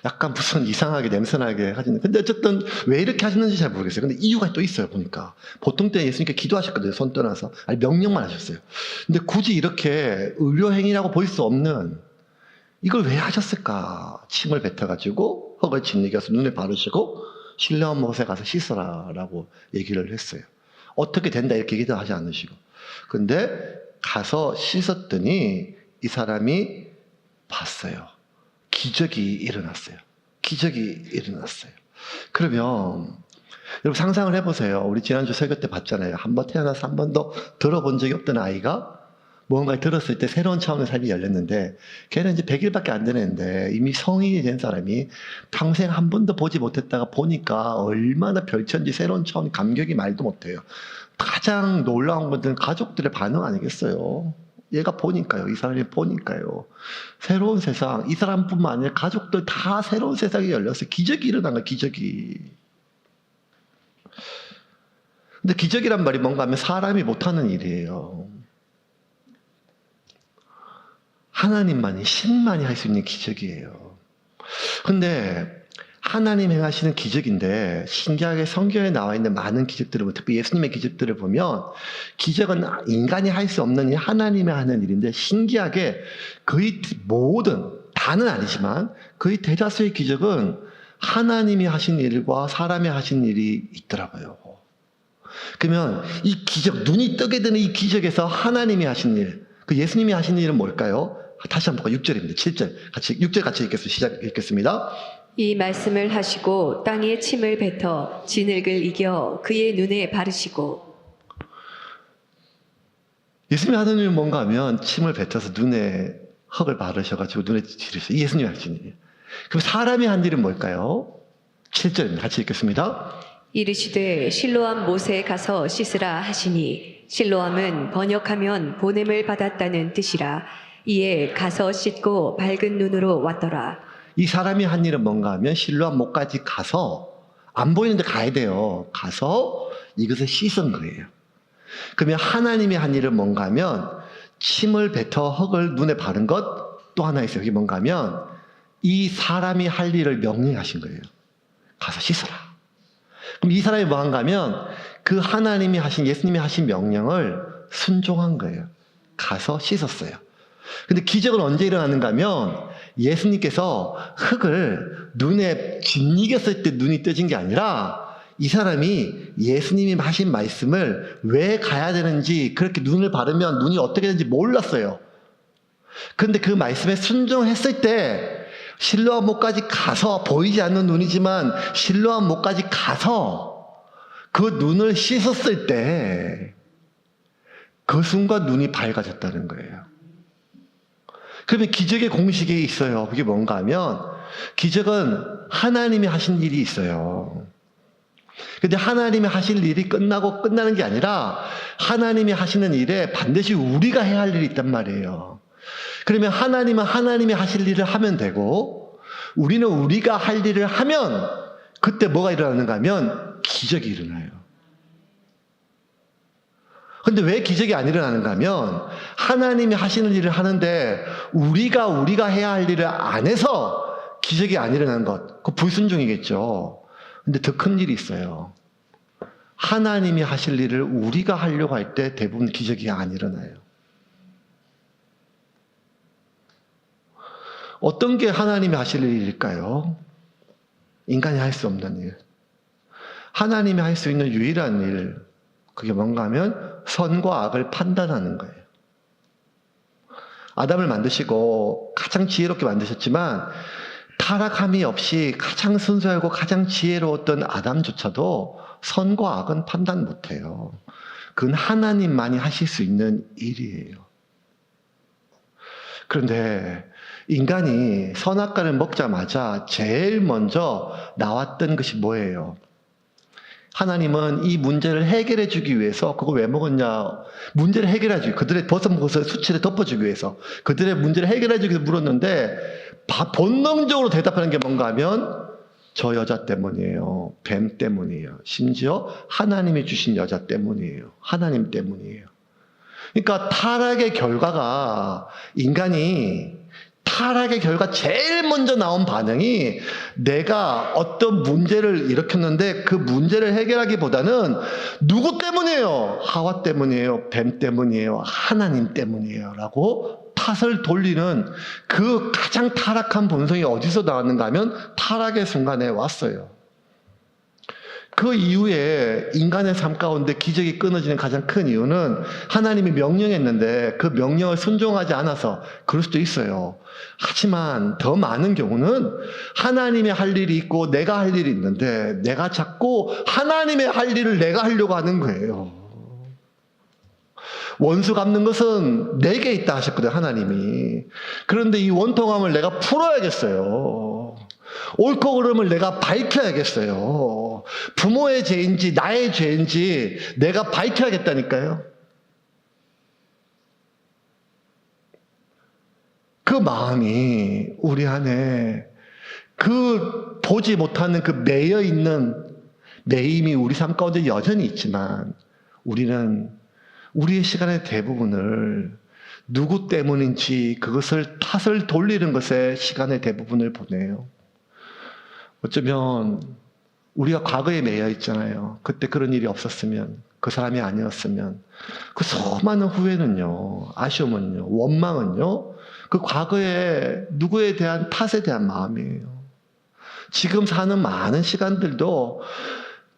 약간 무슨 이상하게 냄새나게 하시는. 근데 어쨌든 왜 이렇게 하시는지 잘 모르겠어요. 근데 이유가 또 있어요 보니까. 보통 때 예수님께 기도하셨거든요. 손 떠나서. 아니 명령만 하셨어요. 근데 굳이 이렇게 의료행위라고 볼 수 없는 이걸 왜 하셨을까? 침을 뱉어가지고 흙을 짓이겨서 눈에 바르시고 실로암 못에 가서 씻어라 라고 얘기를 했어요. 어떻게 된다 이렇게 얘기도 하지 않으시고. 근데 가서 씻었더니 이 사람이 봤어요. 기적이 일어났어요. 그러면 여러분 상상을 해보세요. 우리 지난주 설교 때 봤잖아요. 한 번 태어나서 한 번도 들어본 적이 없던 아이가 뭔가를 들었을 때 새로운 차원의 삶이 열렸는데 걔는 이제 100일밖에 안 되는데 이미 성인이 된 사람이 평생 한 번도 보지 못했다가 보니까 얼마나 별천지 새로운 차원 감격이 말도 못해요. 가장 놀라운 것은 가족들의 반응 아니겠어요? 얘가 보니까요. 이 사람이 보니까요. 새로운 세상, 이 사람뿐만 아니라 가족들 다 새로운 세상이 열렸어요. 기적이 일어난 거야, 기적이. 근데 기적이란 말이 뭔가 하면 사람이 못하는 일이에요. 하나님만이, 신만이 할 수 있는 기적이에요. 근데 하나님 행하시는 기적인데 신기하게 성경에 나와 있는 많은 기적들을, 특히 예수님의 기적들을 보면 기적은 인간이 할 수 없는 일, 하나님이 하는 일인데 신기하게 거의 모든, 다는 아니지만 거의 대다수의 기적은 하나님이 하신 일과 사람이 하신 일이 있더라고요. 그러면 이 기적, 눈이 뜨게 되는 이 기적에서 하나님이 하신 일, 그 예수님이 하신 일은 뭘까요? 다시 한번 볼까요? 6절입니다. 7절. 6절 같이 읽겠습니다. 이 말씀을 하시고 땅에 침을 뱉어 진흙을 이겨 그의 눈에 바르시고. 예수님이 하는 일은 뭔가 하면 침을 뱉어서 눈에 흙을 바르셔가지고 눈에 지르셔. 예수님이 하신 일이에요. 그럼 사람이 한 일은 뭘까요? 7절입니다. 같이 읽겠습니다. 이르시되 실로암 못에 가서 씻으라 하시니 실로암은 번역하면 보냄을 받았다는 뜻이라. 이에 가서 씻고 밝은 눈으로 왔더라. 이 사람이 한 일은 뭔가 하면 실로암 못까지 가서, 안 보이는데 가야 돼요. 가서 이것을 씻은 거예요. 그러면 하나님이 한 일은 뭔가 하면 침을 뱉어 흙을 눈에 바른 것 또 하나 있어요. 이게 뭔가 하면 이 사람이 할 일을 명령하신 거예요. 가서 씻어라. 그럼 이 사람이 뭐 한가 하면 그 하나님이 하신, 예수님이 하신 명령을 순종한 거예요. 가서 씻었어요. 근데 기적은 언제 일어나는가 하면 예수님께서 흙을 눈에 짓이겼을 때 눈이 떠진 게 아니라 이 사람이 예수님이 하신 말씀을 왜 가야 되는지, 그렇게 눈을 바르면 눈이 어떻게 되는지 몰랐어요. 그런데 그 말씀에 순종했을 때 실로암 못까지 가서, 보이지 않는 눈이지만 실로암 못까지 가서 그 눈을 씻었을 때 그 순간 눈이 밝아졌다는 거예요. 그러면 기적의 공식이 있어요. 그게 뭔가 하면 기적은 하나님이 하신 일이 있어요. 근데 하나님이 하실 일이 끝나고 끝나는 게 아니라 하나님이 하시는 일에 반드시 우리가 해야 할 일이 있단 말이에요. 그러면 하나님은 하나님이 하실 일을 하면 되고 우리는 우리가 할 일을 하면 그때 뭐가 일어나는가 하면 기적이 일어나요. 근데 왜 기적이 안 일어나는가 하면 하나님이 하시는 일을 하는데 우리가 해야 할 일을 안 해서 기적이 안 일어나는 것, 그 불순종이겠죠. 근데 더 큰 일이 있어요. 하나님이 하실 일을 우리가 하려고 할 때 대부분 기적이 안 일어나요. 어떤 게 하나님이 하실 일일까요? 인간이 할 수 없는 일. 하나님이 할 수 있는 유일한 일, 그게 뭔가 하면 선과 악을 판단하는 거예요. 아담을 만드시고 가장 지혜롭게 만드셨지만 타락함이 없이 가장 순수하고 가장 지혜로웠던 아담조차도 선과 악은 판단 못해요. 그건 하나님만이 하실 수 있는 일이에요. 그런데 인간이 선악과를 먹자마자 제일 먼저 나왔던 것이 뭐예요? 하나님은 이 문제를 해결해 주기 위해서, 그거 왜 먹었냐? 문제를 해결해 주기, 그들의 벗어먹어서 수치를 덮어주기 위해서, 그들의 문제를 해결해 주기 위해서 물었는데, 본능적으로 대답하는 게 뭔가 하면, 저 여자 때문이에요. 뱀 때문이에요. 심지어 하나님이 주신 여자 때문이에요. 하나님 때문이에요. 그러니까 타락의 결과가, 인간이 타락의 결과 제일 먼저 나온 반응이 내가 어떤 문제를 일으켰는데 그 문제를 해결하기보다는 누구 때문이에요? 하와 때문이에요? 뱀 때문이에요? 하나님 때문이에요? 라고 탓을 돌리는 그 가장 타락한 본성이 어디서 나왔는가 하면 타락의 순간에 왔어요. 그 이후에 인간의 삶 가운데 기적이 끊어지는 가장 큰 이유는 하나님이 명령했는데 그 명령을 순종하지 않아서 그럴 수도 있어요. 하지만 더 많은 경우는 하나님이 할 일이 있고 내가 할 일이 있는데 내가 자꾸 하나님의 할 일을 내가 하려고 하는 거예요. 원수 갚는 것은 내게 있다 하셨거든요, 하나님이. 그런데 이 원통함을 내가 풀어야겠어요. 옳고 그름을 내가 밝혀야겠어요. 부모의 죄인지 나의 죄인지 내가 밝혀야겠다니까요. 그 마음이 우리 안에 그 보지 못하는 그 매여 있는 매임이 우리 삶 가운데 여전히 있지만 우리는 우리의 시간의 대부분을 누구 때문인지 그것을 탓을 돌리는 것에 시간의 대부분을 보내요. 어쩌면 우리가 과거에 매여 있잖아요. 그때 그런 일이 없었으면, 그 사람이 아니었으면, 그 수많은 후회는요, 아쉬움은요, 원망은요, 그 과거에 누구에 대한 탓에 대한 마음이에요. 지금 사는 많은 시간들도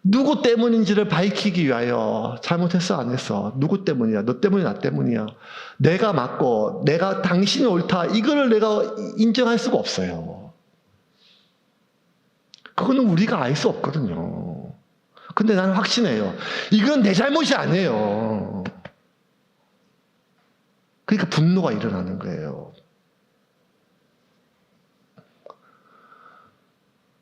누구 때문인지를 밝히기 위하여 잘못했어 안 했어? 누구 때문이야? 너 때문이야? 나 때문이야? 내가 맞고 내가 당신이 옳다 이거를 내가 인정할 수가 없어요. 그거는 우리가 알 수 없거든요. 근데 나는 확신해요. 이건 내 잘못이 아니에요. 그러니까 분노가 일어나는 거예요.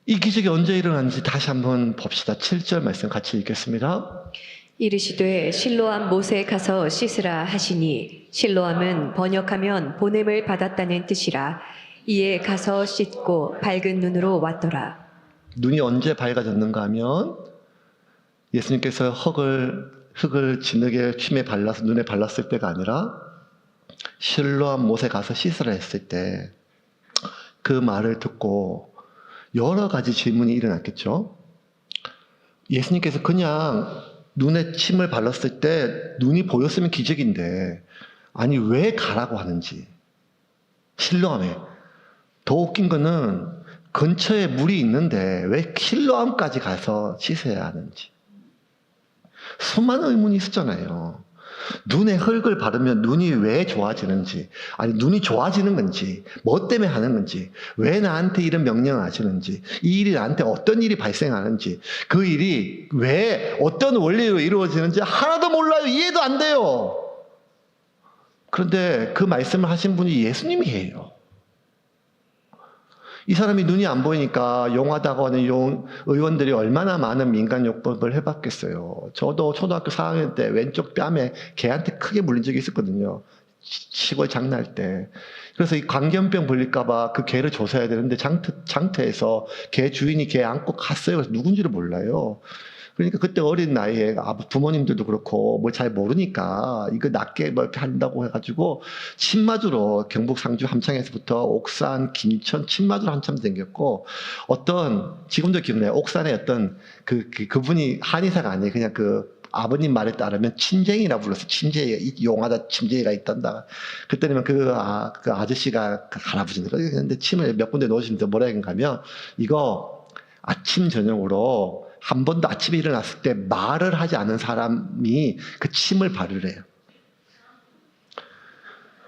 이 기적이 언제 일어났는지 다시 한번 봅시다. 7절 말씀 같이 읽겠습니다. 이르시되 실로암 못에 가서 씻으라 하시니 실로암은 번역하면 보냄을 받았다는 뜻이라. 이에 가서 씻고 밝은 눈으로 왔더라. 눈이 언제 밝아졌는가 하면 예수님께서 흙을 진흙에 침에 발라서 눈에 발랐을 때가 아니라 실로암 못에 가서 씻으라 했을 때 그 말을 듣고 여러 가지 질문이 일어났겠죠. 예수님께서 그냥 눈에 침을 발랐을 때 눈이 보였으면 기적인데 아니 왜 가라고 하는지. 실로암에 더 웃긴 거는 근처에 물이 있는데 왜 실로암까지 가서 씻어야 하는지. 수많은 의문이 있었잖아요. 눈에 흙을 바르면 눈이 왜 좋아지는지, 아니 눈이 좋아지는 건지, 뭐 때문에 하는 건지, 왜 나한테 이런 명령을 하시는지, 이 일이 나한테 어떤 일이 발생하는지, 그 일이 왜 어떤 원리로 이루어지는지 하나도 몰라요. 이해도 안 돼요. 그런데 그 말씀을 하신 분이 예수님이에요. 이 사람이 눈이 안 보이니까 용하다고 하는 의원들이 얼마나 많은 민간요법을 해봤겠어요. 저도 초등학교 4학년 때 왼쪽 뺨에 개한테 크게 물린 적이 있었거든요. 시골 장날 때. 그래서 이 광견병 걸릴까봐 그 개를 조사해야 되는데 장터에서 개 주인이 개 안고 갔어요. 그래서 누군지를 몰라요. 그러니까 그때 어린 나이에 부모님들도 그렇고 뭘 잘 모르니까 이거 낫게 뭐 이렇게 한다고 해가지고 침 맞으러 경북 상주 함창에서부터 옥산, 김천 침 맞으러 한참 댕겼고 어떤 지금도 기억나요. 옥산에 어떤 그분이 한의사가 아니에요. 그냥 그 아버님 말에 따르면 침쟁이라 불렀어. 침쟁이 용하다 침쟁이가 있단다. 그때는 그 아저씨가 그 할아버지인데 그런데 침을 몇 군데 넣으시면서 뭐라 했는가면 이거 아침 저녁으로 한 번도 아침에 일어났을 때 말을 하지 않은 사람이 그 침을 바르래요.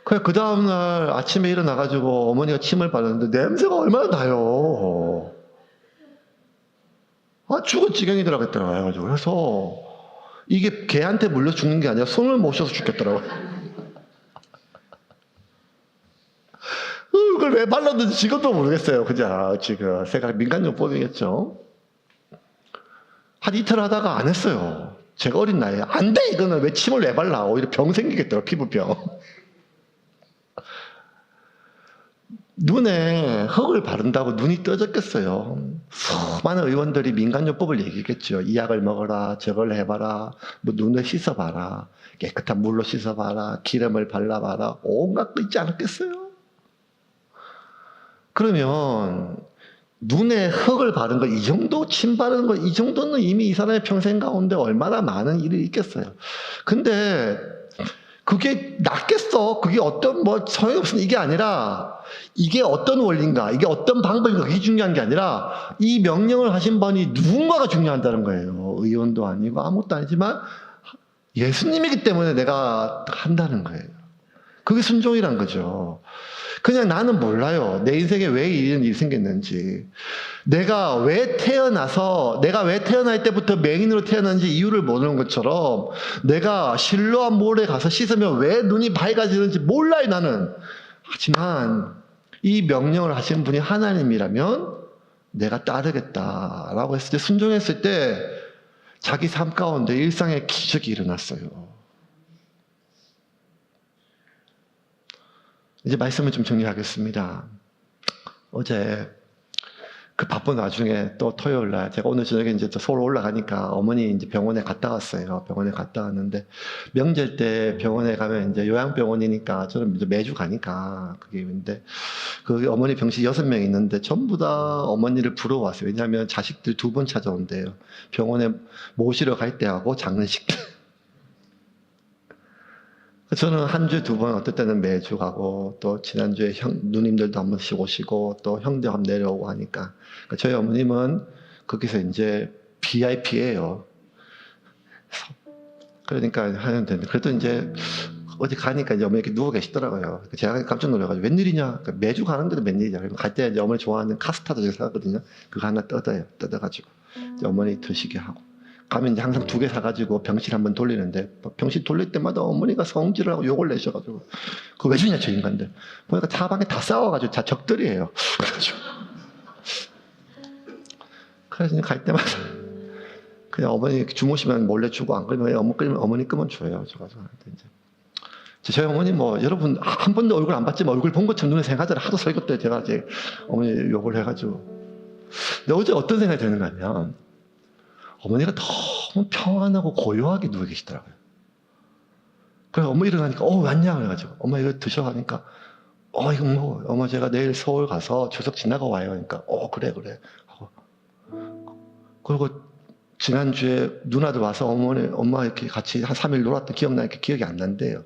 그 다음날 아침에 일어나가지고 어머니가 침을 바르는데 냄새가 얼마나 나요. 죽을 지경이더라고 했더라고요. 그래서 이게 개한테 물려 죽는 게 아니라 손을 못 셔서 죽겠더라고요. 그걸 왜 발랐는지 지금도 모르겠어요. 그냥 지금 생각 민간요법이겠죠. 한 이틀 하다가 안 했어요. 제가 어린 나이에 안 돼 이거는 왜 침을 왜 발라. 오히려 병 생기겠더라고. 피부병. 눈에 흙을 바른다고 눈이 떠졌겠어요. 수많은 의원들이 민간요법을 얘기했겠죠. 이 약을 먹어라, 저걸 해봐라, 뭐 눈을 씻어봐라, 깨끗한 물로 씻어봐라, 기름을 발라봐라, 온갖 거 있지 않았겠어요? 그러면 눈에 흙을 바른 거, 이 정도 침 바르는 거, 이 정도는 이미 이 사람의 평생 가운데 얼마나 많은 일이 있겠어요. 근데 그게 낫겠어? 그게 어떤 뭐 소용이 없으니 이게 아니라 이게 어떤 원리인가, 이게 어떤 방법인가 그게 중요한 게 아니라 이 명령을 하신 분이 누군가가 중요하다는 거예요. 의원도 아니고 아무것도 아니지만 예수님이기 때문에 내가 한다는 거예요. 그게 순종이란 거죠. 그냥 나는 몰라요. 내 인생에 왜 이런 일이 생겼는지. 내가 왜 태어날 때부터 맹인으로 태어났는지 이유를 모르는 것처럼 내가 실로암 몰에 가서 씻으면 왜 눈이 밝아지는지 몰라요, 나는. 하지만 이 명령을 하신 분이 하나님이라면 내가 따르겠다라고 했을 때, 순종했을 때 자기 삶 가운데 일상의 기적이 일어났어요. 이제 말씀을 좀 정리하겠습니다. 어제 그 바쁜 와중에 또 토요일 날 제가 오늘 저녁에 이제 또 서울 올라가니까 어머니 이제 병원에 갔다 왔어요. 병원에 갔다 왔는데 명절 때 병원에 가면 이제 요양병원이니까 저는 이제 매주 가니까 그게 근데 그 어머니 병실 6명 있는데 전부 다 어머니를 부러 왔어요. 왜냐하면 자식들 2번 찾아온대요. 병원에 모시러 갈 때하고 장례식 때. 저는 한 주에 2번, 어떨 때는 매주 가고, 또 지난주에 누님들도 한 번씩 오시고, 또 형들 한번 내려오고 하니까. 그러니까 저희 어머님은 거기서 이제 VIP예요. 그러니까 하는데, 그래도 이제 어디 가니까 이제 어머니 이렇게 누워 계시더라고요. 제가 깜짝 놀라가지고, 웬일이냐? 그러니까 매주 가는데도 웬일이냐? 갈 때 이제 어머니 좋아하는 카스타드 제가 사거든요. 그거 하나 뜯어가지고, 이제 어머니 드시게 하고. 가면 이제 항상 2개 사가지고 병실 한번 돌리는데, 병실 돌릴 때마다 어머니가 성질을 하고 욕을 내셔가지고, 그거 왜 주냐, 저 인간들. 보니까 사방에 다 싸워가지고 다 적들이에요. 그래서 갈 때마다 그냥 어머니 주무시면 몰래 주고, 안 그러면 어머니 끄면 줘요. 이제. 저희 어머니 여러분 한 번도 얼굴 안 봤지만 얼굴 본 것처럼 눈에 생각하잖아. 하도 설교 제가 이제 어머니 욕을 해가지고. 근데 어제 어떤 생각이 드는가 하면, 어머니가 너무 평안하고 고요하게 누워 계시더라고요. 그래서 어머 일어나니까, 왔냐? 그래가지고, 엄마 이거 드셔 하니까, 이거 뭐, 엄마 제가 내일 서울 가서 추석 지나가 와요. 그러니까, 그래. 하고. 그리고 지난주에 누나들 와서 엄마 이렇게 같이 한 3일 놀았던 기억나니까 기억이 안 난대요.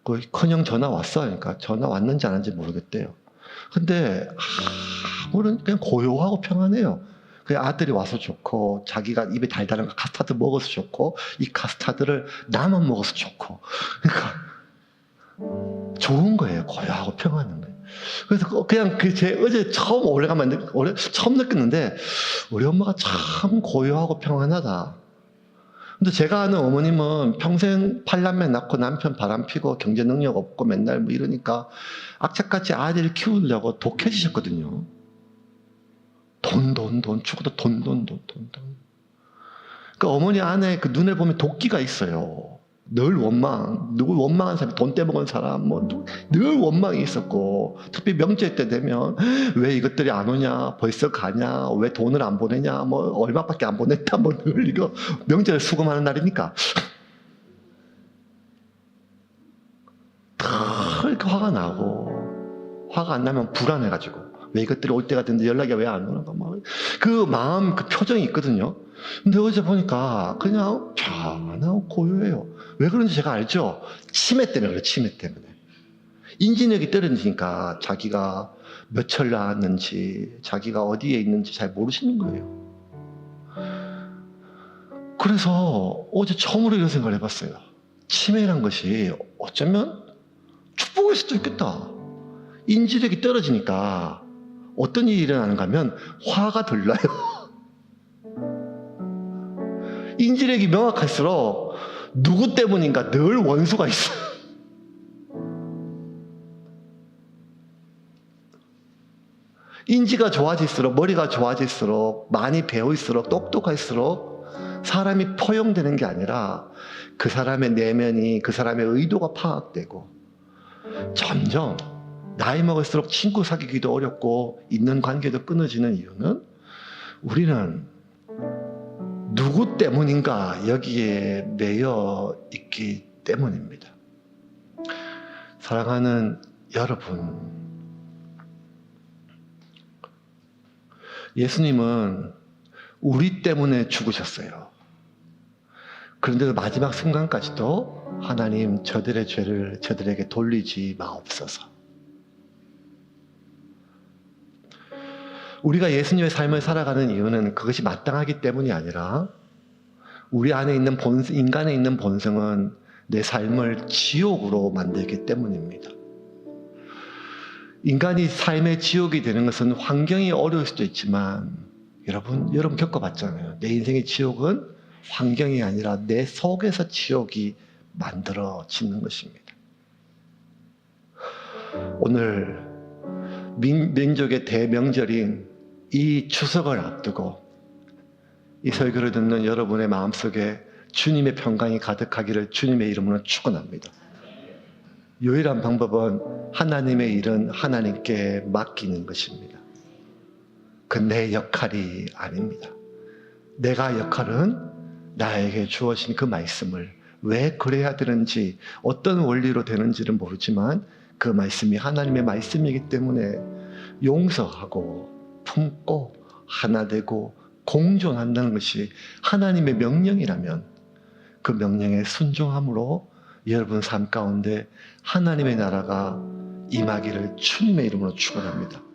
그 큰형 전화 왔어. 그러니까 전화 왔는지 안 왔는지 모르겠대요. 근데, 그냥 고요하고 평안해요. 그 아들이 와서 좋고, 자기가 입에 달달한 카스타드 먹어서 좋고, 이 카스타드를 나만 먹어서 좋고. 그러니까, 좋은 거예요. 고요하고 평안한 거예요. 그래서 그냥 어제 처음 처음 느꼈는데, 우리 엄마가 참 고요하고 평안하다. 근데 제가 아는 어머님은 평생 8남매 낳고 남편 바람피고 경제 능력 없고 맨날 이러니까 악착같이 아들 키우려고 독해지셨거든요. 돈, 죽어도 돈. 그러니까 어머니 안에 그 눈에 보면 도끼가 있어요. 늘 누구 원망한 사람이 돈 떼먹은 사람, 늘 원망이 있었고, 특히 명절 때 되면, 왜 이것들이 안 오냐, 벌써 가냐, 왜 돈을 안 보내냐, 얼마밖에 안 보냈다, 늘 이거, 명절에 수금하는 날이니까. 다 이렇게 화가 나고, 화가 안 나면 불안해가지고. 왜 이것들이 올 때가 됐는데 연락이 왜 안 오나? 그 마음, 그 표정이 있거든요. 근데 어제 보니까 그냥 편하고 고요해요. 왜 그런지 제가 알죠? 치매 때문에 그래요, 치매 때문에. 인지력이 떨어지니까 자기가 몇 철 나왔는지, 자기가 어디에 있는지 잘 모르시는 거예요. 그래서 어제 처음으로 이런 생각을 해봤어요. 치매란 것이 어쩌면 축복일 수도 있겠다. 인지력이 떨어지니까 어떤 일이 일어나는가 하면 화가 덜 나요. 인지력이 명확할수록 누구 때문인가 늘 원수가 있어요. 인지가 좋아질수록, 머리가 좋아질수록, 많이 배울수록, 똑똑할수록 사람이 포용되는 게 아니라 그 사람의 내면이, 그 사람의 의도가 파악되고 점점 나이 먹을수록 친구 사귀기도 어렵고 있는 관계도 끊어지는 이유는 우리는 누구 때문인가 여기에 매여 있기 때문입니다. 사랑하는 여러분, 예수님은 우리 때문에 죽으셨어요. 그런데도 마지막 순간까지도 하나님, 저들의 죄를 저들에게 돌리지 마옵소서. 우리가 예수님의 삶을 살아가는 이유는 그것이 마땅하기 때문이 아니라 우리 안에 있는 인간에 있는 본성은 내 삶을 지옥으로 만들기 때문입니다. 인간이 삶의 지옥이 되는 것은 환경이 어려울 수도 있지만 여러분 겪어봤잖아요. 내 인생의 지옥은 환경이 아니라 내 속에서 지옥이 만들어지는 것입니다. 오늘 민족의 대명절인 이 추석을 앞두고 이 설교를 듣는 여러분의 마음속에 주님의 평강이 가득하기를 주님의 이름으로 축원합니다. 유일한 방법은 하나님의 일은 하나님께 맡기는 것입니다. 그 내 역할이 아닙니다. 내가 역할은 나에게 주어진 그 말씀을 왜 그래야 되는지 어떤 원리로 되는지는 모르지만 그 말씀이 하나님의 말씀이기 때문에 용서하고 품고 하나 되고 공존한다는 것이 하나님의 명령이라면 그 명령에 순종함으로 여러분 삶 가운데 하나님의 나라가 임하기를 주님의 이름으로 축원합니다.